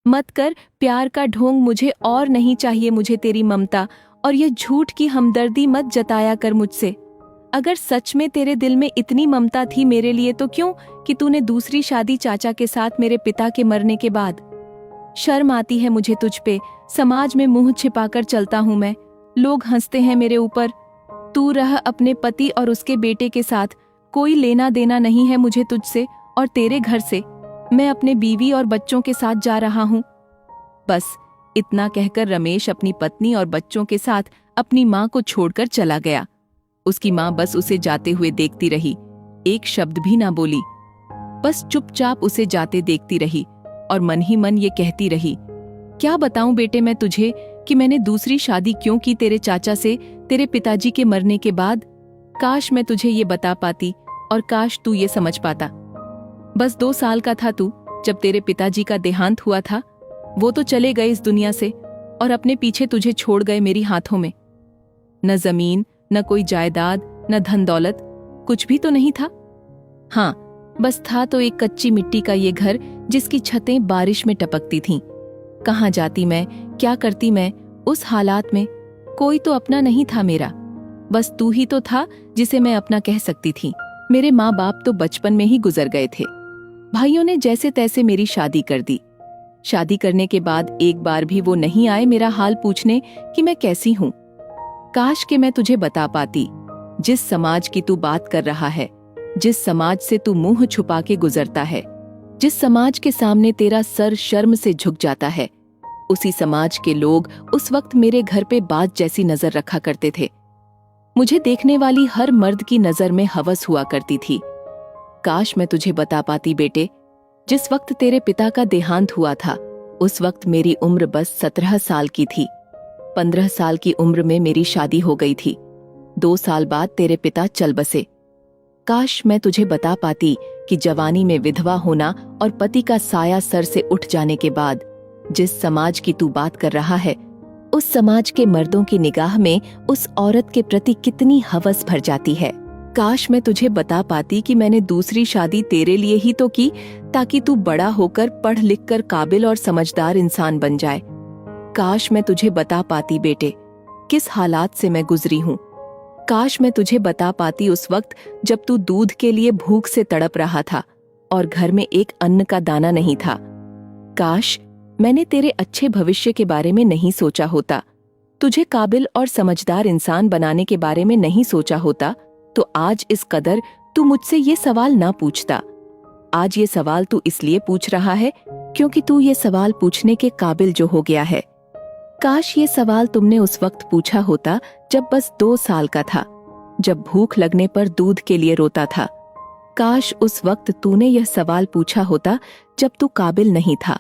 मत कर प्यार का ढोंग मुझे, और नहीं चाहिए मुझे तेरी ममता, और ये झूठ की हमदर्दी मत जताया कर मुझसे। अगर सच में तेरे दिल में इतनी ममता थी मेरे लिए तो क्यों कि तूने दूसरी शादी चाचा के साथ मेरे पिता के मरने के बाद। शर्म आती है मुझे तुझ पे, समाज में मुंह छिपाकर चलता हूं मैं, लोग हंसते हैं मेरे ऊपर। तू रह अपने पति और उसके बेटे के साथ, कोई लेना देना नहीं है मुझे तुझसे और तेरे घर से। मैं अपने बीवी और बच्चों के साथ जा रहा हूं। बस इतना कहकर रमेश अपनी पत्नी और बच्चों के साथ अपनी मां को छोड़कर चला गया। उसकी मां बस उसे जाते हुए देखती रही, एक शब्द भी ना बोली, बस चुपचाप उसे जाते देखती रही और मन ही मन ये कहती रही, क्या बताऊं बेटे मैं तुझे कि मैंने दूसरी शादी क्यों की तेरे चाचा से तेरे पिताजी के मरने के बाद। काश मैं तुझे ये बता पाती और काश तू ये समझ पाता। बस 2 साल का था तू जब तेरे पिताजी का देहांत हुआ था। वो तो चले गए इस दुनिया से और अपने पीछे तुझे छोड़ गए मेरी हाथों में। न जमीन, न कोई जायदाद, न धन दौलत, कुछ भी तो नहीं था। हाँ, बस था तो एक कच्ची मिट्टी का ये घर जिसकी छतें बारिश में टपकती थीं। कहाँ जाती मैं, क्या करती मैं उस हालात में? कोई तो अपना नहीं था मेरा, बस तू ही तो था जिसे मैं अपना कह सकती थी। मेरे माँ बाप तो बचपन में ही गुजर गए थे। भाइयों ने जैसे तैसे मेरी शादी कर दी। शादी करने के बाद एक बार भी वो नहीं आए मेरा हाल पूछने कि मैं कैसी हूं। काश कि मैं तुझे बता पाती, जिस समाज की तू बात कर रहा है, जिस समाज से तू मुंह छुपा के गुजरता है, जिस समाज के सामने तेरा सर शर्म से झुक जाता है, उसी समाज के लोग उस वक्त मेरे घर पे बाज जैसी नजर रखा करते थे। मुझे देखने वाली हर मर्द की नजर में हवस हुआ करती थी। काश मैं तुझे बता पाती बेटे, जिस वक्त तेरे पिता का देहांत हुआ था उस वक्त मेरी उम्र बस 17 साल की थी। 15 साल की उम्र में मेरी शादी हो गई थी। 2 साल बाद तेरे पिता चल बसे। काश मैं तुझे बता पाती कि जवानी में विधवा होना और पति का साया सर से उठ जाने के बाद जिस समाज की तू बात कर रहा है, उस समाज के मर्दों की निगाह में उस औरत के प्रति कितनी हवस भर जाती है। काश मैं तुझे बता पाती कि मैंने दूसरी शादी तेरे लिए ही तो की ताकि तू बड़ा होकर पढ़ लिख कर काबिल और समझदार इंसान बन जाए। काश मैं तुझे बता पाती बेटे, किस हालात से मैं गुजरी हूँ। काश मैं तुझे बता पाती उस वक्त जब तू दूध के लिए भूख से तड़प रहा था और घर में एक अन्न का दाना नहीं था। काश मैंने तेरे अच्छे भविष्य के बारे में नहीं सोचा होता, तुझे काबिल और समझदार इंसान बनाने के बारे में नहीं सोचा होता, तो आज इस कदर तू मुझसे ये सवाल ना पूछता। आज ये सवाल तू इसलिए पूछ रहा है क्योंकि तू ये सवाल पूछने के काबिल जो हो गया है। काश ये सवाल तुमने उस वक्त पूछा होता जब बस 2 साल का था, जब भूख लगने पर दूध के लिए रोता था। काश उस वक्त तूने यह सवाल पूछा होता जब तू काबिल नहीं था।